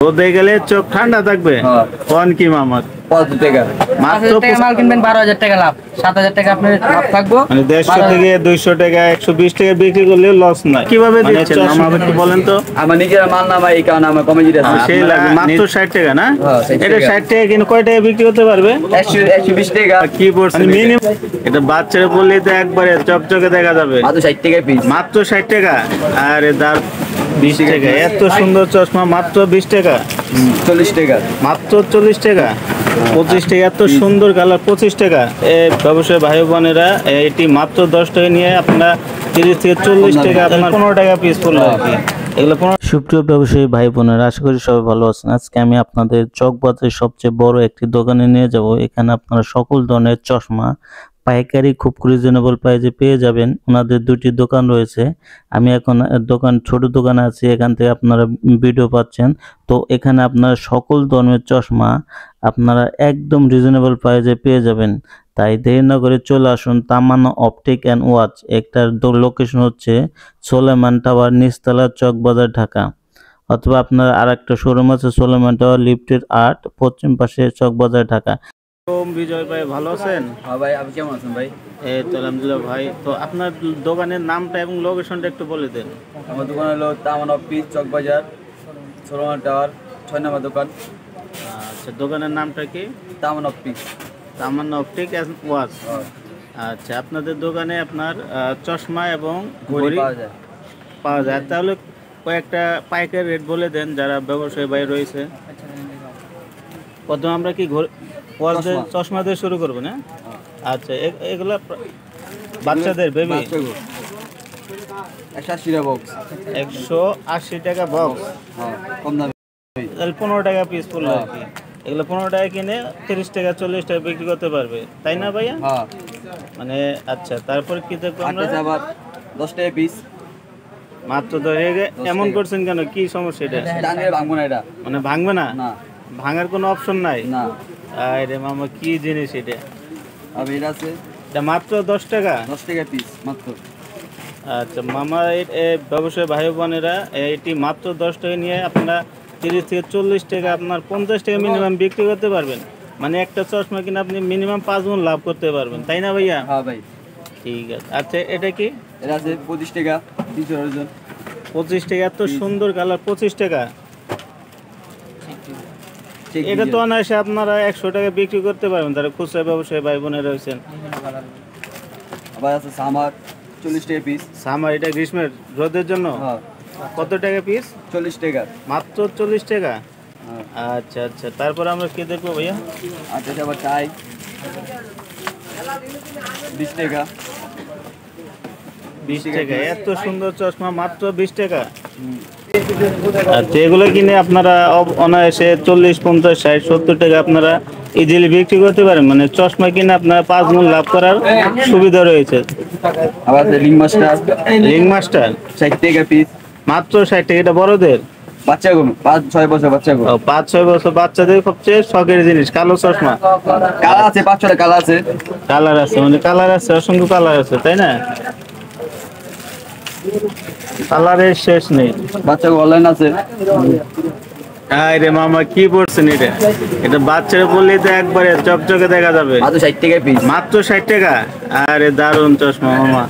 রোদে গেলে চোখ ঠান্ডা থাকবে। কোন কি মামা? 5 টাকা মাত্র মাল কিনবেন 12,000 টাকা লাভ, 7,000 টাকা আপনার লাভ থাকবো। মানে 150 থেকে 200 টাকা 120 টাকা বিক্রি করলে লস নাই। কিভাবে দিচ্ছেন মামা একটু বলেন তো? আমার নিজের মাল না ভাই, এই কারণে আমার কমে দিতে আছে। সেই লাগে মাত্র 60 টাকা না? এটা 60 টাকা কিনে কয় টাকা বিক্রি করতে পারবে? 120 টাকা। কি পড়ছে মিনিমাম? এটা বাচ্চারা বললে তো একবারে চকচকে দেখা যাবে। মাত্র 60 টাকা পিস। মাত্র 60 টাকা। আরে দার 20 টাকা। এত সুন্দর চশমা মাত্র 20 টাকা। 40 টাকা। মাত্র 40 টাকা। 25 টাকা। এত সুন্দর কালার 25 টাকা। এই ব্যবসায়ী ভাই বোনেরা এটি মাত্র 10 টাকা নিয়ে আপনারা 30 থেকে 40 টাকা আপনার 15 টাকা পিস পড়লো আর কি। এগুলো সুপ্রিয় ব্যবসায়ী ভাই বোনেরা, আশা করি সবাই ভালো আছেন। আজকে আমি আপনাদের চকবাজারের সবচেয়ে বড় একটি দোকানে নিয়ে যাব। এখানে আপনারা সকল ধরনের চশমা পাইকারি খুব রিজনেবল প্রাইসে পেয়ে যাবেন। ওনাদের দুটি দোকান রয়েছে। আমি এখন ছোট দোকানে আছি, এখান থেকে আপনারা ভিডিও পাচ্ছেন। তো এখানে আপনারা সকল ধরনের চশমা আপনারা একদম রিজনেবল প্রাইসে পেয়ে যাবেন। তাই দেরি না করে চলে আসুন তামান্না অপটিক অ্যান্ড ওয়াচ। একটার লোকেশন হচ্ছে সোলেমান টাওয়ার, নিচতলা, চকবাজার, ঢাকা। অথবা আপনার আর একটা শোরুম আছে সোলেমান টাওয়ার, লিফটের 8, পশ্চিম পাশে, চকবাজার, ঢাকা। বিজয় ভাই ভালো আছেন? হ্যাঁ ভাই, আপনি কেমন আছেন ভাই? এই তো আলহামদুলিল্লাহ ভাই। তো আপনার দোকানের নামটা এবং লোকেশনটা একটু বলে দেন। আমার দোকান হলো Tamanna office, Chawkbazar, Soleman tower, 6 number দোকান। আচ্ছা, দোকানের নামটা কি? Tamanna office, Tamanna optic and watch. আচ্ছা, আপনাদের দোকানে আপনার চশমা এবং ঘড়ি পাওয়া যায়। তাহলে কয়েকটা পাইকারি রেট বলে দেন যারা ব্যবসায়ী ভাই রয়েছে। প্রথমে আমরা কি চশমা দিয়ে শুরু করবো না? আচ্ছা, এগুলো বাচ্চাদের বেবি 180 টাকা বক্স। 180 টাকা বক্স। কম দামে তাহলে 15 টাকা পিস পড়লো আর কি। এগুলো 15 টাকা কিনে 30 টাকা 40 টাকা বিক্রি করতে পারবে, তাই না ভাইয়া? মানে আচ্ছা, তারপর কি দেখবো আমরা? আবার 10 টাকা পিস। মাত্র এমন করছেন কেন? কি সমস্যা এটা? ভাঙবো না এটা। মানে ভাঙবে না? না, ভাঙার কোনো অপশন নাই? না। আরে মামা, কি জিনিস এটা? আর এটা আছে, এটা মাত্র 10 টাকা। 10 টাকা পিস মাত্র। আচ্ছা মামা, ব্যবসায়ী ভাই বোনেরা এটি মাত্র 10 টাকা নিয়ে আপনারা 30 থেকে 40 টাকা আপনার 50 টাকা মিনিমাম বিক্রি করতে পারবেন। মানে একটা চশমা কিনে আপনি মিনিমাম 5 গুণ লাভ করতে পারবেন, তাই না ভাইয়া? হ্যাঁ ভাই। ঠিক আছে। আচ্ছা, এটা কি? এটা আছে 25 টাকা, 300 ওজন। 25 টাকা। এত সুন্দর কালার 25 টাকা। এটা তো অনায়াসে আপনারা 100 টাকা বিক্রি করতে পারবেন, তারা খুচরা ব্যবসায়ী ভাই বোনেরা রয়েছেন। আবার আছে সামার, 40 টাকা পিস। সামার, এটা গ্রীষ্মের রোদের জন্য। কত টাকা পিস? 40 টাকা। মাত্র 40 টাকা। আচ্ছা আচ্ছা, তারপর আমরা কি দেখবো ভাইয়া? আচ্ছা, আবার টাই 20 টাকা। 20 টাকা। এত সুন্দর চশমা মাত্র 20 টাকা। আচ্ছা, এগুলো কিনে আপনারা অনায়াসে 40, 50, 60, 70 টাকা আপনারা ইজিলি বিক্রি করতে পারেন। মানে চশমা কিনে আপনারা 5 গুণ লাভ করার সুবিধা রয়েছে। আবার রিং মাস্টার, 60 টাকা পিস। মাত্র 60 টাকা। এটা বড়দের? বাচ্চা 5-6 বছর বাচ্চা। 5-6 বছর বাচ্চাদের সবচেয়ে শখের জিনিস কালো চশমা। কালার আছে 5-6টা কালার আছে। কালার আছে, মানে কালার আছে, অসংখ্য কালার আছে, তাই না? কালারের শেষ নেই। বাচ্চা অনলাইন আছে। আরে মামা, কি পড়ছেন এটা? এটা বাচ্চারা বললে তো একবারে চকচকে দেখা যাবে। মাত্র 60 টাকা পিস। মাত্র 60 টাকা। আরে দারুণ চশমা মামা।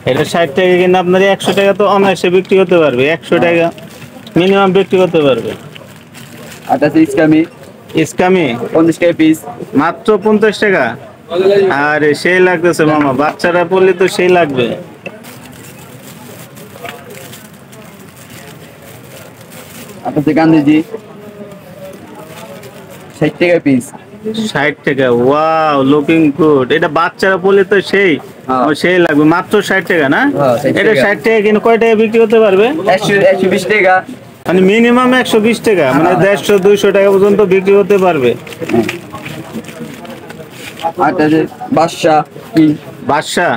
এটা 60 টাকা কিন্তু আপনার 100 টাকা তো অনায়াসে বিক্রি করতে পারবে। 100 টাকা মিনিমাম বিক্রি করতে পারবে। আটা ইসকামি, 50 টাকা পিস। মাত্র 50 টাকা। আরে সেই লাগতেছে মামা, বাচ্চারা পড়লে তো সেই লাগবে। আপনাদের গান্ধীজি 60 টাকা পিস। 60 টাকা। Wow, looking good. এটা বাচ্চারা পড়লে তো সেই সেই লাগবে। মাত্র 60 টাকা না? এটা 60 টাকা কিন্তু কয় টাকা বিক্রি করতে পারবে? 120 টাকা। মানে মিনিমাম 120 টাকা, মানে 150-200 টাকা পর্যন্ত বিক্রি করতে পারবে। বাদশা।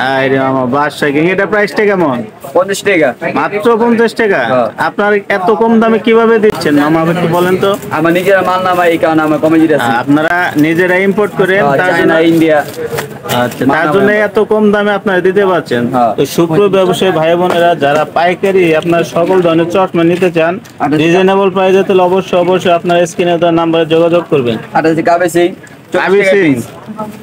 আরে মামা বাদশাহ কিং, এটা প্রাইসটা কেমন? 50 টাকা। মাত্র 50 টাকা। হ্যাঁ। আপনার এত কম দামে কিভাবে দিচ্ছেন মামা, একটু বলেন তো। আমার নিজের মাল না ভাই, এই কারণে আমার কমে দিতেছি। আপনারা নিজেরা ইম্পোর্ট করেন, তার জন্য চায়না, ইন্ডিয়া। আচ্ছা, তার জন্য এত কম দামে আপনারা দিতে পারছেন। হ্যাঁ। তো সুপ্রিয় ব্যবসায়ী ভাই বোনেরা, যারা পাইকারি আপনার সকল ধরনের চশমা নিতে চান রিজনেবল প্রাইসে, তাহলে অবশ্যই আপনার স্ক্রিনে দেওয়া নাম্বারে যোগাযোগ করবেন। আর আছে কাবে সিং, আবির সিং,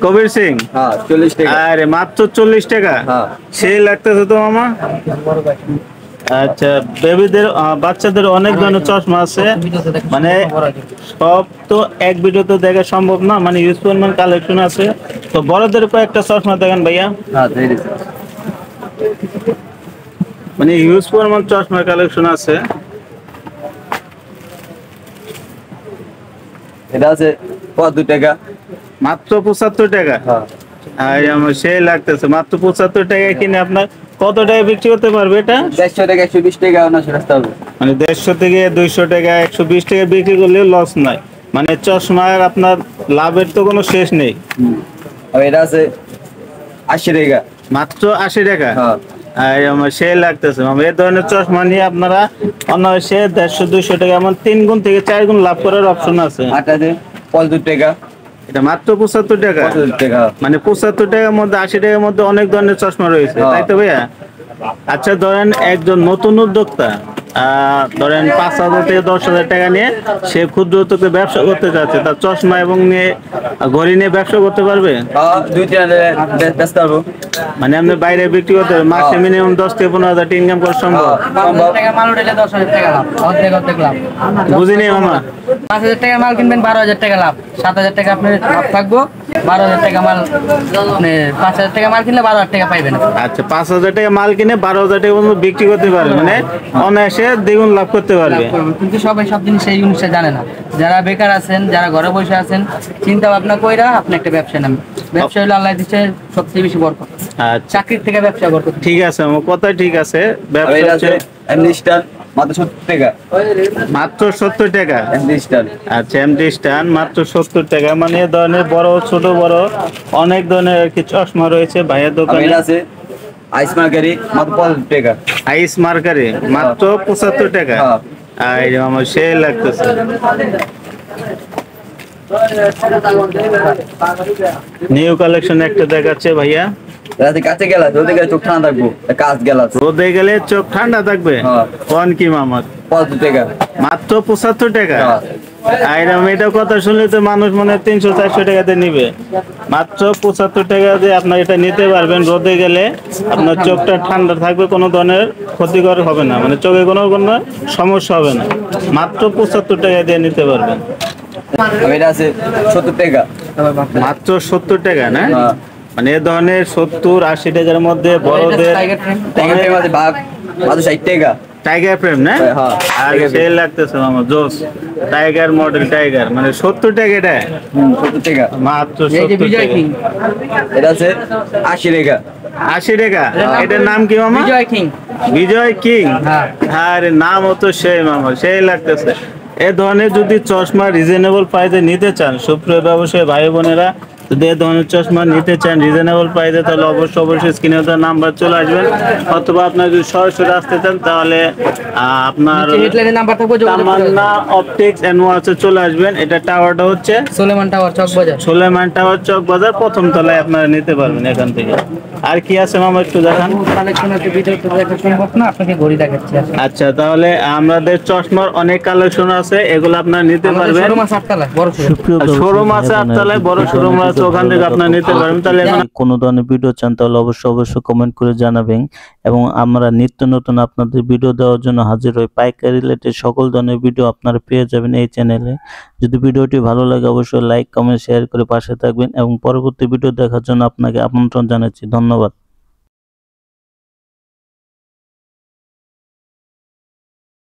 কবির সিং। হ্যাঁ 40 টাকা। আরে মাত্র 40 টাকা। হ্যাঁ। সেই লাগতেছে তো মামা। আচ্ছা, বেবিদের বাচ্চাদের অনেক ধরনের চশমা আছে, মানে সব তো এক ভিডিওতে দেখা সম্ভব না, মানে ইউজ পরিমাণ কালেকশন আছে। তো বড়দের কয়েকটা চশমা দেখেন ভাইয়া, হ্যাঁ দিয়ে দিছি। মানে ইউজ পরিমাণ চশমার কালেকশন আছে। এটা আছে 2 টাকা। মাত্র 75 টাকা। হ্যাঁ। আর আমার সেই লাগতেছে, মাত্র 75 টাকায় কিনে আপনার কত টাকা বিক্রি করতে পারবে এটা? 150 টাকা, 120 টাকা অনার্স রাস্তা হবে। মানে 150 থেকে 200 টাকা, 120 টাকা বিক্রি করলেও লস নাই। মানে চশমার আপনার লাভের তো কোনো শেষ নেই। আর এটা আছে 80 টাকা। মাত্র 80 টাকা। হ্যাঁ। আর আমার সেই লাগতেছে মামা, এই ধরনের চশমা নিয়ে আপনারা অনায়াসে 150-200 টাকা, এমন 3 গুণ থেকে 4 গুণ লাভ করার অপশন আছে। আটা আছে 75 টাকা। এটা মাত্র 75 টাকা। 75 টাকা। মানে 75 টাকার মধ্যে 80 টাকার মধ্যে অনেক ধরনের চশমা রয়েছে, হ্যাঁ। তাই তো ভাইয়া? আচ্ছা, ধরেন একজন নতুন উদ্যোক্তা ধরেন 5,000 থেকে 10,000 টাকা নিয়ে সে ক্ষুদ্র উদ্যোগে ব্যবসা করতে চাচ্ছে, তার চশমা এবং নিয়ে ঘড়ি নিয়ে ব্যবসা করতে পারবে। হ্যাঁ 2-3 ব্যস্ত হবো। মানে আপনি বাইরে বিক্রি করতে পারবেন, মাসে মিনিমাম 10 থেকে 15,000 টাকা ইনকাম করা সম্ভব। সম্ভব। টাকা মাল উঠাইলে 10,000 টাকা লাভ, অর্ধেক লাভ। বুঝিনি মামা। 5,000 টাকা মাল কিনবেন, 12,000 টাকা লাভ। 7,000 টাকা আপনার লাভ থাকবো, 12,000 টাকা মাল আপনি 5,000 টাকা মাল কিনলে 12,000 টাকা পাইবেন। আচ্ছা, 5,000 টাকা মাল কিনে 12,000 টাকা পর্যন্ত বিক্রি করতে পারবে, মানে অনায়াসে দ্বিগুণ লাভ করতে পারবে। কিন্তু সবাই সব জিনিস এই জিনিসটা জানে না। যারা বেকার আছেন, যারা ঘরে বসে আছেন, চিন্তা ভাবনা কইরা আপনি একটা ব্যবসা নেন। ব্যবসা হলো আল্লাহ দিচ্ছে সবচেয়ে বেশি বরকত। আচ্ছা, চাকরির থেকে ব্যবসা বরকত। ঠিক আছে আমার কথা, ঠিক আছে। আর ব্যবসা এটা আছে হচ্ছে এমনি স্টার, মাত্র 70 টাকা। মাত্র 70 টাকা। এমনি স্টার। আচ্ছা, এমডি স্টান মাত্র 70 টাকা। মানে এ ধরনের বড় ছোট বড় অনেক ধরনের আর কি চশমা রয়েছে ভাইয়ের আর দোকানে। এটা আছে আইস মার্কারি, মাত্র 75 টাকা। আইস মার্কারে মাত্র 75 টাকা। হ্যাঁ। আর এই যে আমার সে লাগতেছে। নিউ কালেকশন একটা দেখাচ্ছে ভাইয়া। রাতে কাছে গেলা, রোদে গেলে চোখ ঠান্ডা থাকবো। কাজ গেলা রোদে গেলে চোখ ঠান্ডা থাকবে। হ্যাঁ। কোন কি মামা? 75 টাকা। মাত্র 75 টাকা। হ্যাঁ। আইরাম এটা কথা শুনলে তো মানুষ মনে হয় 300-400 টাকাতে নিবে। মাত্র 75 টাকা দিয়ে আপনার এটা নিতে পারবেন। রোদে গেলে আপনার চোখটা ঠান্ডা থাকবে, কোনো ধরনের ক্ষতিকর হবে না, মানে চোখে কোনো সমস্যা হবে না। মাত্র 75 টাকা দিয়ে নিতে পারবেন। আর এটা আছে 70 টাকা। মাত্র 70 টাকা না? হ্যাঁ। মানে এ ধরনের 70-80 টাকার মধ্যে বড়দের টাইগার ফ্রেম। টাইগার ফ্রেম আছে ভাগ, মাত্র 60 টাকা। টাইগার ফ্রেম না? হ্যাঁ। আর সেই লাগতেছে মামা জোস টাইগার মডেল টাইগার, মানে 70 টাকা এটা। 70 টাকা। মাত্র এই যে 70 বিজয় টাকা। কিং। এটা আছে 80 টাকা। 80 টাকা। এটার নাম কি মামা? বিজয় কিং। বিজয় কিং। হ্যাঁ। আরে নাম তো সেই মামা, সেই লাগতেছে। এ ধরনের যদি চশমা রিজনেবল প্রাইসে নিতে চান, সুপ্রিয় ব্যবসায়ী ভাই বোনেরা, যদি এ ধরনের চশমা নিতে চান রিজনেবল প্রাইসে, তাহলে অবশ্যই স্ক্রিনে দেওয়া নাম্বার চলে আসবেন। অথবা আপনার যদি সরাসরি আসতে চান, তাহলে আপনার হেডলাইনের নাম্বার থাকবে, যোগাযোগ করবেন। তামান্না অপটিক্স এন্ড ওয়াচে চলে আসবেন। এটা টাওয়ারটা হচ্ছে সুলেমান টাওয়ার, চকবাজার। সুলেমান টাওয়ার, চক বাজার, প্রথম তলায় আপনারা নিতে পারবেন এখান থেকে। আর কি আছে মামা একটু দেখান। কালেকশন আছে, ভিডিওতে দেখা সম্ভব না, আপনাকে ঘড়ি দেখাচ্ছি। আচ্ছা, তাহলে আমাদের চশমার অনেক কালেকশন আছে, এগুলো আপনারা নিতে পারবেন। শোরুম আছে 8 তলায়, বড় শোরুম। শোরুম আছে 8 তলায়, বড় শোরুম আছে, ওখান থেকে আপনারা নিতে পারবেন। তাহলে এখন কোনো ধরনের ভিডিও চান তাহলে অবশ্যই কমেন্ট করে জানাবেন, এবং আমরা নিত্য নতুন আপনাদের ভিডিও দেওয়ার জন্য হাজির হই। পাইকারি রিলেটেড সকল ধরনের ভিডিও আপনারা পেয়ে যাবেন এই চ্যানেলে। যদি ভিডিওটি ভালো লাগে অবশ্যই লাইক কমেন্ট শেয়ার করে পাশে থাকবেন, এবং পরবর্তী ভিডিও দেখার জন্য আপনাকে আমন্ত্রণ জানাচ্ছি। ধন্যবাদ।